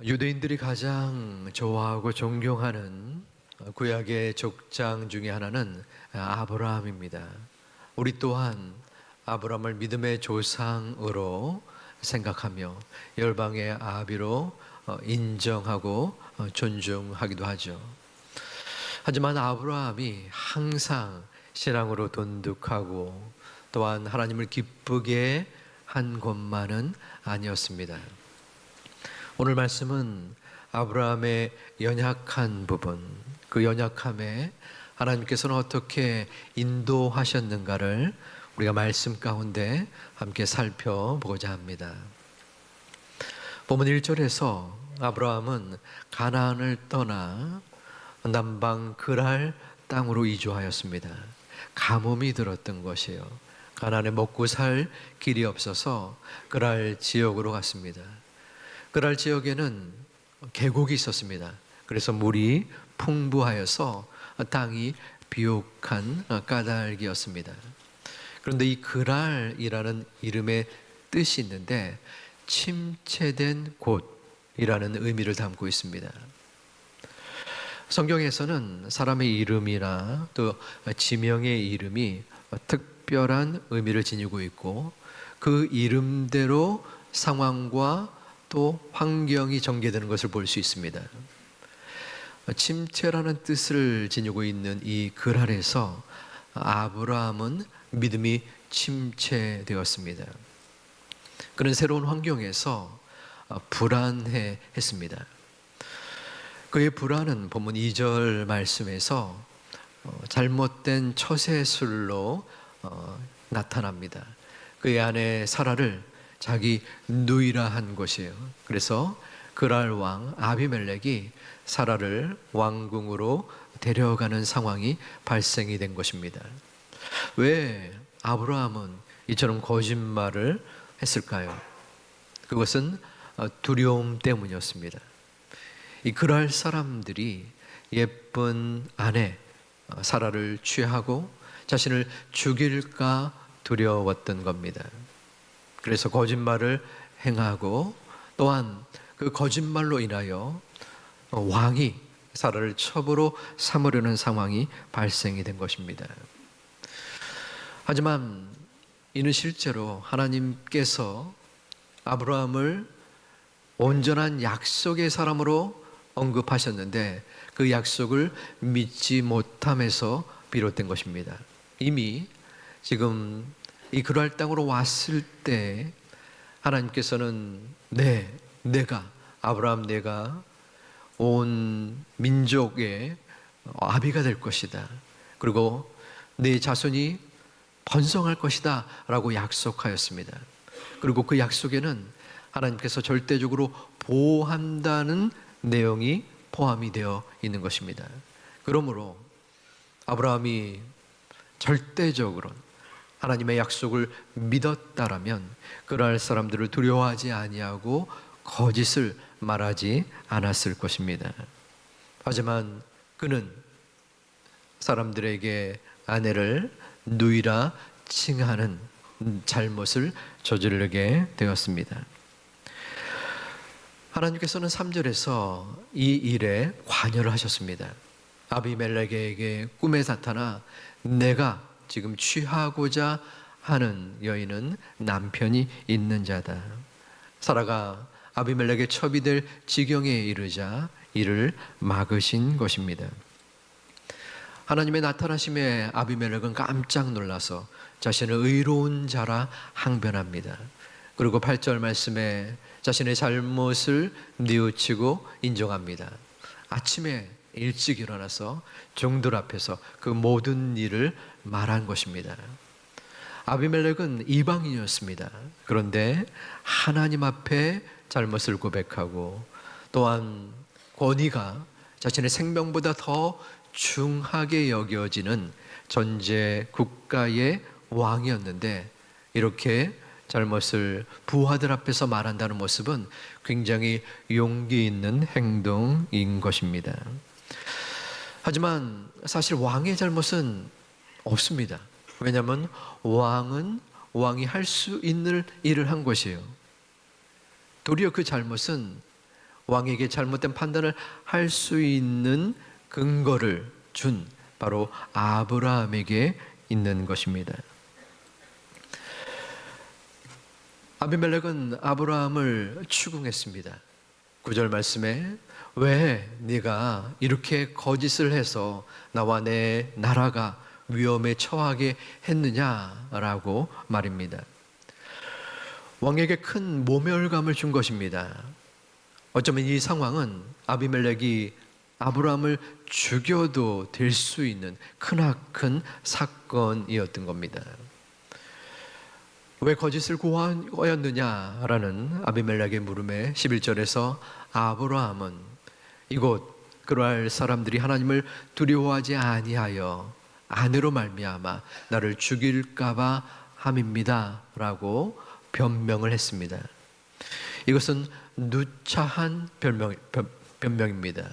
유대인들이 가장 좋아하고 존경하는 구약의 족장 중에 하나는 아브라함입니다. 우리 또한 아브라함을 믿음의 조상으로 생각하며 열방의 아비로 인정하고 존중하기도 하죠. 하지만 아브라함이 항상 신앙으로 돈독하고 또한 하나님을 기쁘게 한 것만은 아니었습니다. 오늘 말씀은 아브라함의 연약한 부분, 그 연약함에 하나님께서는 어떻게 인도하셨는가를 우리가 말씀 가운데 함께 살펴보고자 합니다. 본문 1절에서 아브라함은 가나안을 떠나 남방 그랄 땅으로 이주하였습니다. 가뭄이 들었던 것이에요. 가나안에 먹고 살 길이 없어서 그랄 지역으로 갔습니다. 그랄 지역에는 계곡이 있었습니다. 그래서 물이 풍부하여서 땅이 비옥한 까닭이었습니다. 그런데 이 그랄이라는 이름의 뜻이 있는데 침체된 곳이라는 의미를 담고 있습니다. 성경에서는 사람의 이름이나 또 지명의 이름이 특별한 의미를 지니고 있고 그 이름대로 상황과 또 환경이 전개되는 것을 볼 수 있습니다. 침체라는 뜻을 지니고 있는 이 그랄에서 아브라함은 믿음이 침체되었습니다. 그는 새로운 환경에서 불안해했습니다. 그의 불안은 본문 2절 말씀에서 잘못된 처세술로 나타납니다. 그의 아내 사라를 자기 누이라 한 것이에요. 그래서 그랄 왕 아비멜렉이 사라를 왕궁으로 데려가는 상황이 발생이 된 것입니다. 왜 아브라함은 이처럼 거짓말을 했을까요? 그것은 두려움 때문이었습니다. 이 그랄 사람들이 예쁜 아내 사라를 취하고 자신을 죽일까 두려웠던 겁니다. 그래서 거짓말을 행하고 또한 그 거짓말로 인하여 왕이 사라를 첩으로 삼으려는 상황이 발생이 된 것입니다. 하지만 이는 실제로 하나님께서 아브라함을 온전한 약속의 사람으로 언급하셨는데 그 약속을 믿지 못함에서 비롯된 것입니다. 이미 지금 이 그랄 땅으로 왔을 때 하나님께서는 아브라함 내가 온 민족의 아비가 될 것이다. 그리고 네 자손이 번성할 것이다 라고 약속하였습니다. 그리고 그 약속에는 하나님께서 절대적으로 보호한다는 내용이 포함이 되어 있는 것입니다. 그러므로 아브라함이 절대적으로 하나님의 약속을 믿었다라면 그랄 사람들을 두려워하지 아니하고 거짓을 말하지 않았을 것입니다. 하지만 그는 사람들에게 아내를 누이라 칭하는 잘못을 저지르게 되었습니다. 하나님께서는 3절에서 이 일에 관여를 하셨습니다. 아비멜렉에게 꿈에 나타나 내가 지금 취하고자 하는 여인은 남편이 있는 자다. 사라가 아비멜렉의 첩이 될 지경에 이르자 이를 막으신 것입니다. 하나님의 나타나심에 아비멜렉은 깜짝 놀라서 자신을 의로운 자라 항변합니다. 그리고 8절 말씀에 자신의 잘못을 뉘우치고 인정합니다. 아침에 일찍 일어나서 종들 앞에서 그 모든 일을 말한 것입니다. 아비멜렉은 이방인이었습니다. 그런데 하나님 앞에 잘못을 고백하고 또한 권위가 자신의 생명보다 더 중하게 여겨지는 전제 국가의 왕이었는데 이렇게 잘못을 부하들 앞에서 말한다는 모습은 굉장히 용기 있는 행동인 것입니다. 하지만 사실 왕의 잘못은 없습니다. 왜냐하면 왕이 할 수 있는 일을 한 것이에요. 도리어 그 잘못은 왕에게 잘못된 판단을 할 수 있는 근거를 준 바로 아브라함에게 있는 것입니다. 아비멜렉은 아브라함을 추궁했습니다. 9절 말씀에 왜 네가 이렇게 거짓을 해서 나와 내 나라가 위험에 처하게 했느냐라고 말입니다. 왕에게 큰 모멸감을 준 것입니다. 어쩌면 이 상황은 아비멜렉이 아브라함을 죽여도 될 수 있는 크나큰 사건이었던 겁니다. 왜 거짓을 고하였느냐라는 아비멜렉의 물음에 11절에서 아브라함은 이곳 그러할 사람들이 하나님을 두려워하지 아니하여 아내로 말미암아 나를 죽일까봐 함입니다 라고 변명을 했습니다. 이것은 누차한 변명입니다.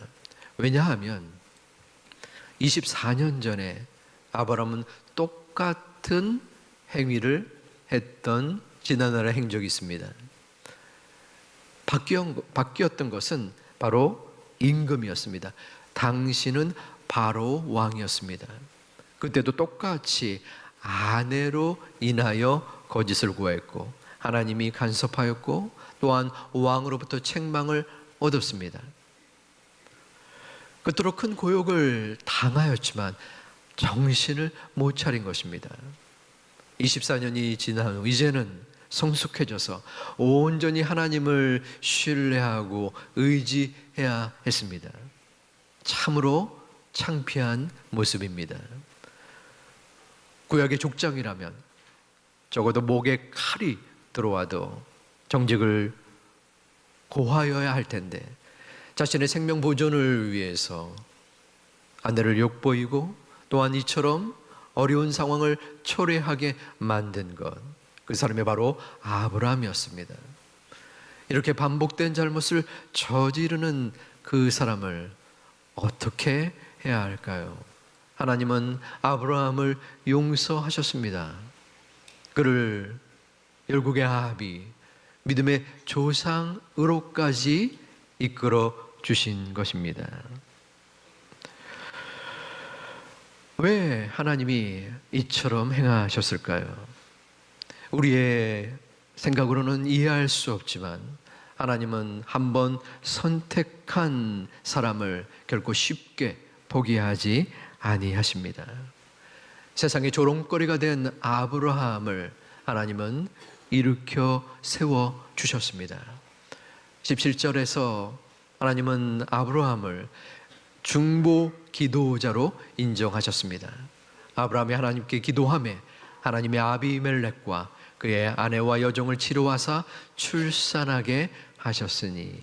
왜냐하면 24년 전에 아브라함은 똑같은 행위를 했던 지난날의 행적이 있습니다. 바뀌었던 것은 바로 임금이었습니다. 당신은 바로 왕이었습니다. 그때도 똑같이 아내로 인하여 거짓을 구했고 하나님이 간섭하였고 또한 왕으로부터 책망을 얻었습니다. 그토록 큰 고욕을 당하였지만 정신을 못 차린 것입니다. 24년이 지난 후 이제는 성숙해져서 온전히 하나님을 신뢰하고 의지해야 했습니다. 참으로 창피한 모습입니다. 구약의 족장이라면 적어도 목에 칼이 들어와도 정직을 고하여야 할 텐데 자신의 생명 보존을 위해서 아내를 욕보이고 또한 이처럼 어려운 상황을 초래하게 만든 것, 그 사람이 바로 아브라함이었습니다. 이렇게 반복된 잘못을 저지르는 그 사람을 어떻게 해야 할까요? 하나님은 아브라함을 용서하셨습니다. 그를 열국의 아합이 믿음의 조상으로까지 이끌어 주신 것입니다. 왜 하나님이 이처럼 행하셨을까요? 우리의 생각으로는 이해할 수 없지만 하나님은 한번 선택한 사람을 결코 쉽게 포기하지 아니하십니다. 세상의 조롱거리가 된 아브라함을 하나님은 일으켜 세워 주셨습니다. 17절에서 하나님은 아브라함을 중보 기도자로 인정하셨습니다. 아브라함이 하나님께 기도하며 하나님의 아비멜렉과 그의 아내와 여종을 치료하사 출산하게 하셨으니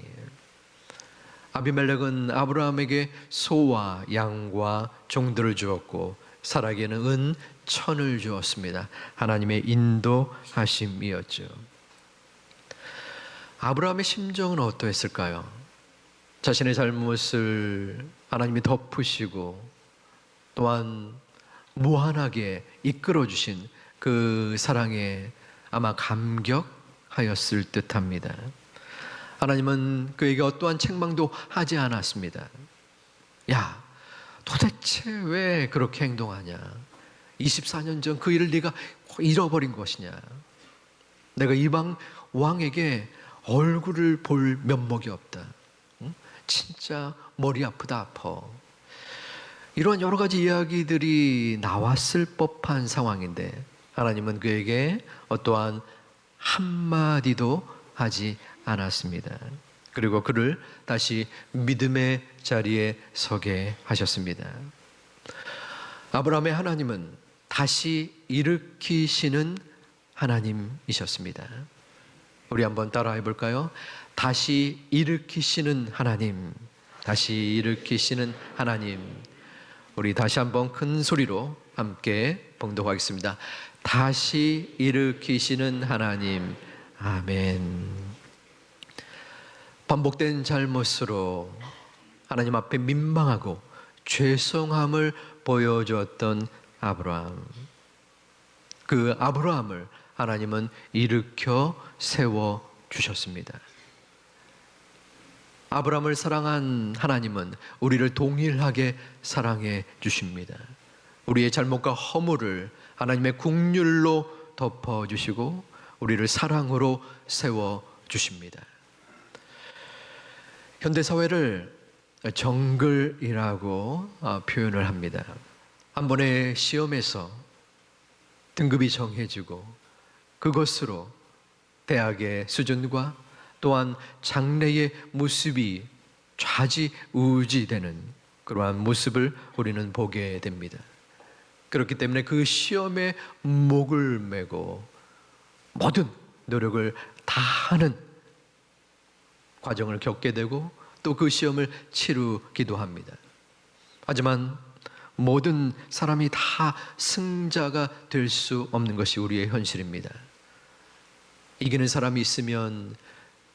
아비멜렉은 아브라함에게 소와 양과 종들을 주었고 사라에게는 은 1000을 주었습니다. 하나님의 인도하심이었죠. 아브라함의 심정은 어떠했을까요? 자신의 잘못을 하나님이 덮으시고 또한 무한하게 이끌어주신 그 사랑에 아마 감격하였을 듯합니다. 하나님은 그에게 어떠한 책망도 하지 않았습니다. 야, 도대체 왜 그렇게 행동하냐? 24년 전 그 일을 네가 잃어버린 것이냐? 내가 이방 왕에게 얼굴을 볼 면목이 없다. 응? 진짜 머리 아프다 아파. 이런 여러 가지 이야기들이 나왔을 법한 상황인데 하나님은 그에게 어떠한 한마디도 하지 않았습니다. 그리고 그를 다시 믿음의 자리에 서게 하셨습니다. 아브라함의 하나님은 다시 일으키시는 하나님이셨습니다. 우리 한번 따라해 볼까요? 다시 일으키시는 하나님, 다시 일으키시는 하나님. 우리 다시 한번 큰 소리로 함께 봉독하겠습니다. 다시 일으키시는 하나님, 아멘. 반복된 잘못으로 하나님 앞에 민망하고 죄송함을 보여주었던 아브라함, 그 아브라함을 하나님은 일으켜 세워 주셨습니다. 아브라함을 사랑한 하나님은 우리를 동일하게 사랑해 주십니다. 우리의 잘못과 허물을 하나님의 긍휼로 덮어주시고 우리를 사랑으로 세워주십니다. 현대사회를 정글이라고 표현을 합니다. 한 번의 시험에서 등급이 정해지고 그것으로 대학의 수준과 또한 장래의 모습이 좌지우지되는 그러한 모습을 우리는 보게 됩니다. 그렇기 때문에 그 시험에 목을 메고 모든 노력을 다하는 과정을 겪게 되고 또 그 시험을 치르기도 합니다. 하지만 모든 사람이 다 승자가 될 수 없는 것이 우리의 현실입니다. 이기는 사람이 있으면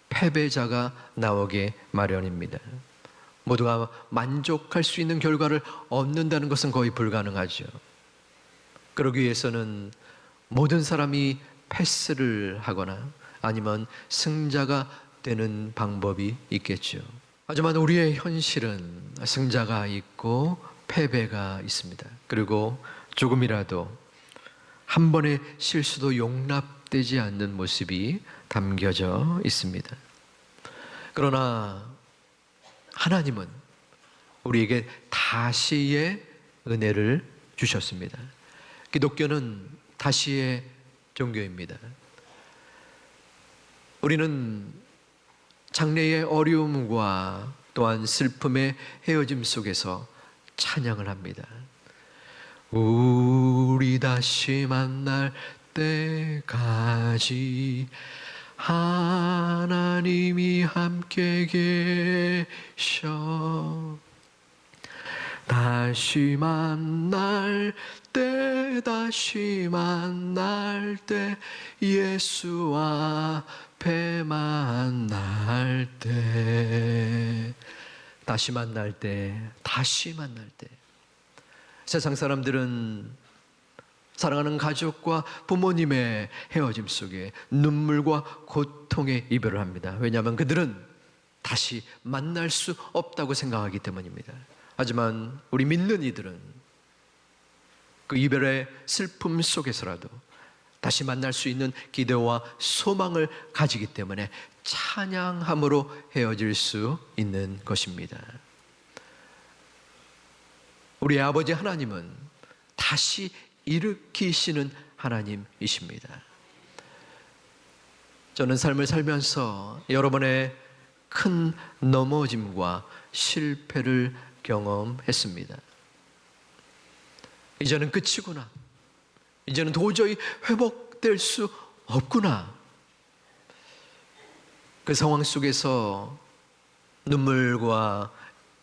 패배자가 나오게 마련입니다. 모두가 만족할 수 있는 결과를 얻는다는 것은 거의 불가능하죠. 그러기 위해서는 모든 사람이 패스를 하거나 아니면 승자가 되는 방법이 있겠죠. 하지만 우리의 현실은 승자가 있고 패배가 있습니다. 그리고 조금이라도 한 번의 실수도 용납되지 않는 모습이 담겨져 있습니다. 그러나 하나님은 우리에게 다시의 은혜를 주셨습니다. 기독교는 다시의 종교입니다. 우리는 장래의 어려움과 또한 슬픔의 헤어짐 속에서 찬양을 합니다. 우리 다시 만날 때까지 하나님이 함께 계셔. 다시 만날 때 예수 앞에 만날 때 다시 만날 때 세상 사람들은 사랑하는 가족과 부모님의 헤어짐 속에 눈물과 고통의 이별을 합니다. 왜냐하면 그들은 다시 만날 수 없다고 생각하기 때문입니다. 하지만 우리 믿는 이들은 그 이별의 슬픔 속에서라도 다시 만날 수 있는 기대와 소망을 가지기 때문에 찬양함으로 헤어질 수 있는 것입니다. 우리 아버지 하나님은 다시 일으키시는 하나님이십니다. 저는 삶을 살면서 여러 번의 큰 넘어짐과 실패를 경험했습니다. 이제는 끝이구나. 이제는 도저히 회복될 수 없구나. 그 상황 속에서 눈물과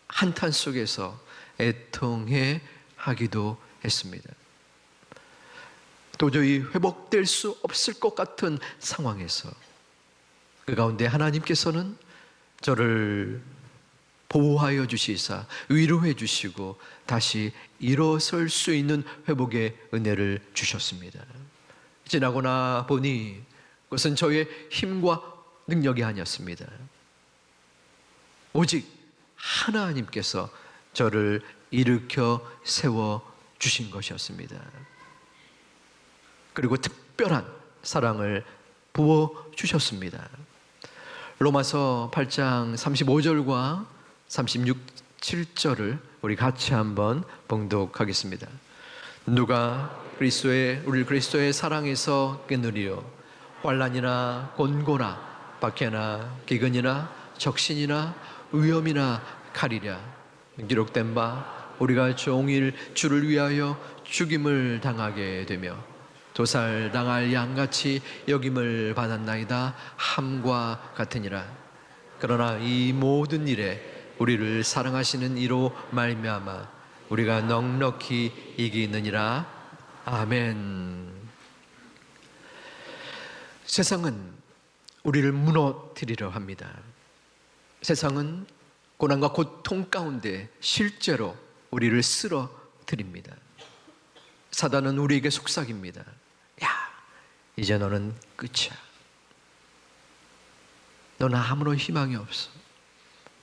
한탄 속에서 애통해 하기도 했습니다. 도저히 회복될 수 없을 것 같은 상황에서 그 가운데 하나님께서는 저를 보호하여 주시사 위로해 주시고 다시 일어설 수 있는 회복의 은혜를 주셨습니다. 지나고 보니 그것은 저의 힘과 능력이 아니었습니다. 오직 하나님께서 저를 일으켜 세워 주신 것이었습니다. 그리고 특별한 사랑을 부어 주셨습니다. 로마서 8장 35절과 36, 7절을 우리 같이 한번 봉독하겠습니다. 누가 우리 그리스도의 사랑에서 끊으리요 환난이나 곤고나 박해나 기근이나 적신이나 위험이나 칼이랴 기록된 바 우리가 종일 주를 위하여 죽임을 당하게 되며 도살당할 양같이 여김을 받았나이다 함과 같으니라. 그러나 이 모든 일에 우리를 사랑하시는 이로 말미암아 우리가 넉넉히 이기느니라. 아멘. 세상은 우리를 무너뜨리려 합니다. 세상은 고난과 고통 가운데 실제로 우리를 쓰러뜨립니다. 사단은 우리에게 속삭입니다. 야, 이제 너는 끝이야. 너는 아무런 희망이 없어.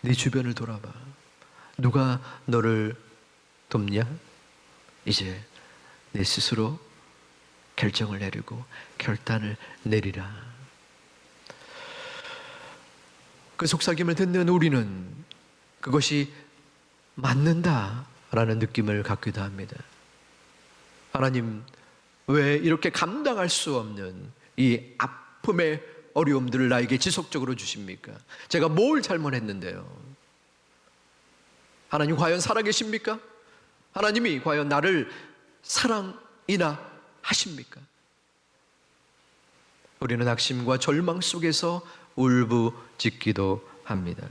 네 주변을 돌아봐. 누가 너를 돕냐? 이제 내 스스로 결정을 내리고 결단을 내리라. 그 속삭임을 듣는 우리는 그것이 맞는다라는 느낌을 갖기도 합니다. 하나님, 왜 이렇게 감당할 수 없는 이 아픔의 어려움들을 나에게 지속적으로 주십니까? 제가 뭘 잘못했는데요? 하나님 과연 살아계십니까? 하나님이 과연 나를 사랑이나 하십니까? 우리는 낙심과 절망 속에서 울부짖기도 합니다.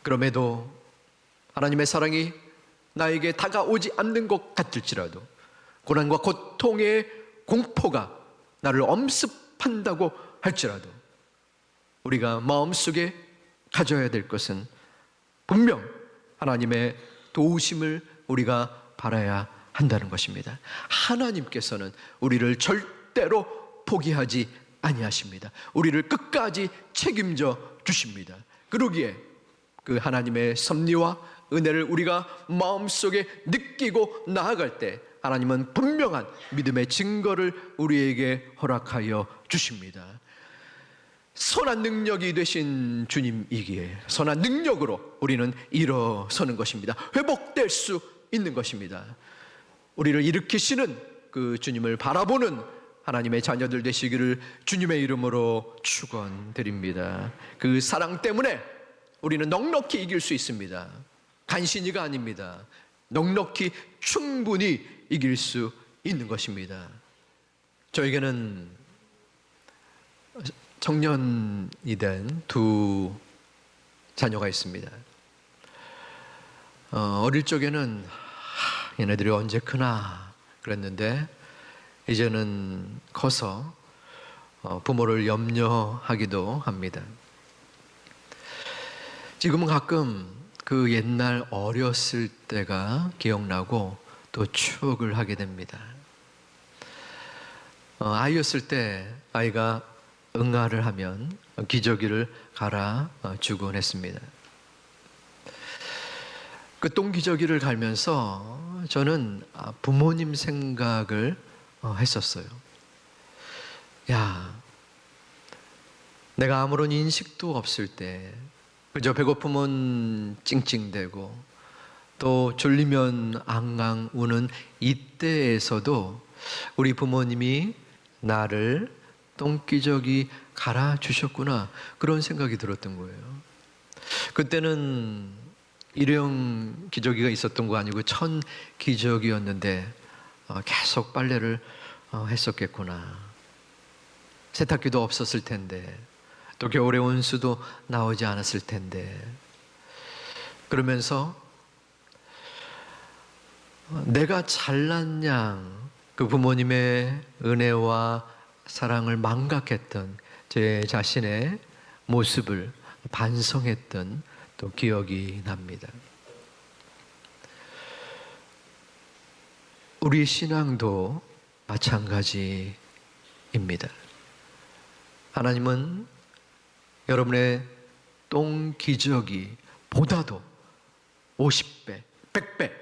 그럼에도 하나님의 사랑이 나에게 다가오지 않는 것 같을지라도, 고난과 고통의 공포가 나를 엄습한다고 할지라도, 우리가 마음속에 가져야 될 것은 분명 하나님의 도우심을 우리가 바라야 한다는 것입니다. 하나님께서는 우리를 절대로 포기하지 아니하십니다. 우리를 끝까지 책임져 주십니다. 그러기에 그 하나님의 섭리와 은혜를 우리가 마음속에 느끼고 나아갈 때 하나님은 분명한 믿음의 증거를 우리에게 허락하여 주십니다. 선한 능력이 되신 주님이기에 선한 능력으로 우리는 일어서는 것입니다. 회복될 수 있는 것입니다. 우리를 일으키시는 그 주님을 바라보는 하나님의 자녀들 되시기를 주님의 이름으로 축원드립니다. 그 사랑 때문에 우리는 넉넉히 이길 수 있습니다. 간신히가 아닙니다. 넉넉히 충분히 이길 수 있는 것입니다. 저에게는 청년이 된 두 자녀가 있습니다. 어릴 적에는 얘네들이 언제 크나 그랬는데, 이제는 커서 부모를 염려하기도 합니다. 지금은 가끔 그 옛날 어렸을 때가 기억나고 또 추억을 하게 됩니다. 아이였을 때 아이가 응아를 하면 기저귀를 갈아주곤 했습니다. 그 똥기저귀를 갈면서 저는 부모님 생각을 했었어요. 야, 내가 아무런 인식도 없을 때 그저 배고프면 찡찡대고 또 졸리면 앙앙 우는 이때에서도 우리 부모님이 나를 똥기저귀 갈아주셨구나, 그런 생각이 들었던 거예요. 그때는 일회용 기저귀가 있었던 거 아니고 천 기저귀였는데 계속 빨래를 했었겠구나. 세탁기도 없었을 텐데, 또 겨울에 온수도 나오지 않았을 텐데, 그러면서 내가 잘난 양 그 부모님의 은혜와 사랑을 망각했던 제 자신의 모습을 반성했던 또 기억이 납니다. 우리 신앙도 마찬가지입니다. 하나님은 여러분의 똥기저귀보다도 50배, 100배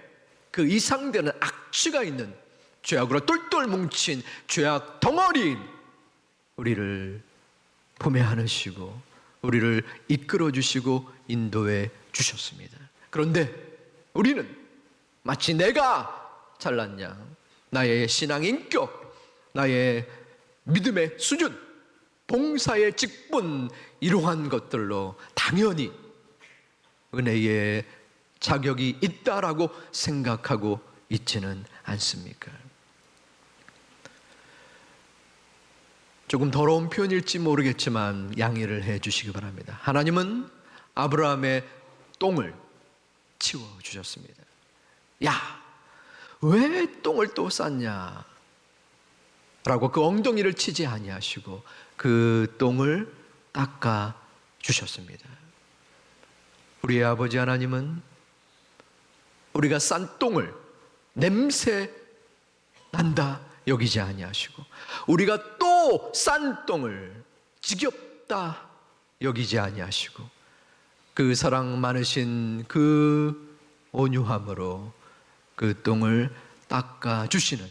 그 이상 되는 악취가 있는 죄악으로 똘똘 뭉친 죄악 덩어리인 우리를 품에 안으시고 우리를 이끌어 주시고 인도해 주셨습니다. 그런데 우리는 마치 내가 잘난 양, 나의 신앙 인격, 나의 믿음의 수준, 봉사의 직분, 이러한 것들로 당연히 은혜의 자격이 있다라고 생각하고 있지는 않습니까? 조금 더러운 표현일지 모르겠지만 양해를 해 주시기 바랍니다. 하나님은 아브라함의 똥을 치워주셨습니다. 야, 왜 똥을 또 쌌냐? 라고 그 엉덩이를 치지 아니하시고 그 똥을 닦아 주셨습니다. 우리의 아버지 하나님은 우리가 싼 똥을 냄새 난다 여기지 아니하시고, 우리가 또 싼 똥을 지겹다 여기지 아니하시고, 그 사랑 많으신 그 온유함으로 그 똥을 닦아 주시는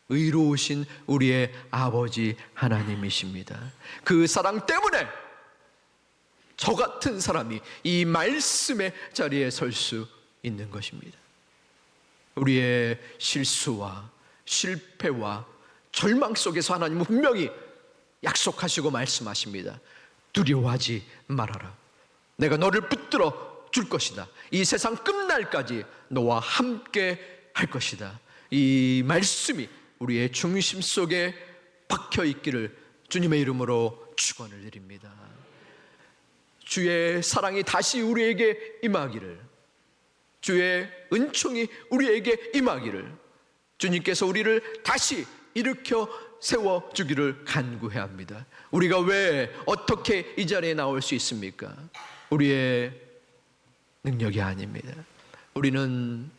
의로우신 우리의 아버지 하나님이십니다. 그 사랑 때문에 저 같은 사람이 이 말씀의 자리에 설 수 있는 것입니다. 우리의 실수와 실패와 절망 속에서 하나님은 분명히 약속하시고 말씀하십니다. 두려워하지 말아라. 내가 너를 붙들어 줄 것이다. 이 세상 끝날까지 너와 함께 할 것이다. 이 말씀이 우리의 중심 속에 박혀 있기를 주님의 이름으로 축원을 드립니다. 주의 사랑이 다시 우리에게 임하기를, 주의 은총이 우리에게 임하기를, 주님께서 우리를 다시 일으켜 세워주기를 간구해야 합니다. 우리가 왜 어떻게 이 자리에 나올 수 있습니까? 우리의 능력이 아닙니다. 우리는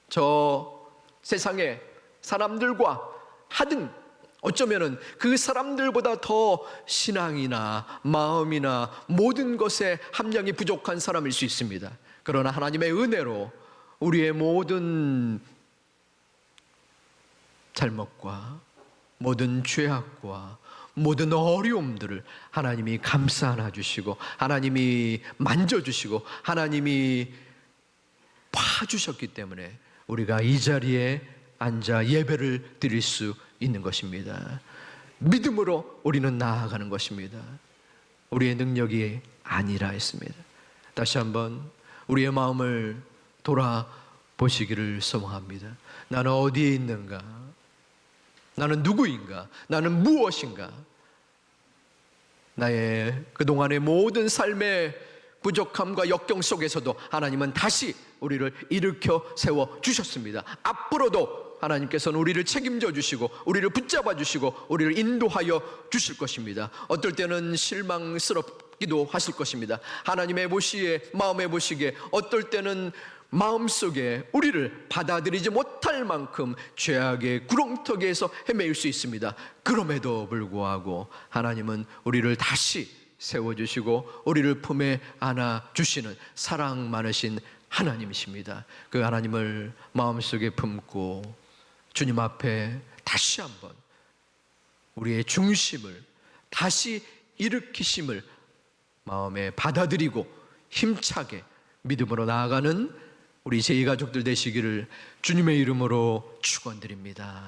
저 세상의 사람들과 하등 어쩌면은 그 사람들보다 더 신앙이나 마음이나 모든 것에 함량이 부족한 사람일 수 있습니다. 그러나 하나님의 은혜로 우리의 모든 잘못과 모든 죄악과 모든 어려움들을 하나님이 감싸 안아주시고 하나님이 만져주시고 하나님이 봐주셨기 때문에 우리가 이 자리에 앉아 예배를 드릴 수 있는 것입니다. 믿음으로 우리는 나아가는 것입니다. 우리의 능력이 아니라 했습니다. 다시 한번 우리의 마음을 돌아보시기를 소망합니다. 나는 어디에 있는가? 나는 누구인가? 나는 무엇인가? 나의 그동안의 모든 삶의 부족함과 역경 속에서도 하나님은 다시 우리를 일으켜 세워 주셨습니다. 앞으로도 하나님께서는 우리를 책임져 주시고 우리를 붙잡아 주시고 우리를 인도하여 주실 것입니다. 어떨 때는 실망스럽기도 하실 것입니다. 하나님의 보시기에, 마음에 보시기에 어떨 때는 마음속에 우리를 받아들이지 못할 만큼 죄악의 구렁텅이에서 헤매일 수 있습니다. 그럼에도 불구하고 하나님은 우리를 다시 세워주시고 우리를 품에 안아주시는 사랑 많으신 하나님이십니다. 그 하나님을 마음속에 품고 주님 앞에 다시 한번 우리의 중심을 다시 일으키심을 마음에 받아들이고 힘차게 믿음으로 나아가는 우리 제2가족들 되시기를 주님의 이름으로 축원드립니다.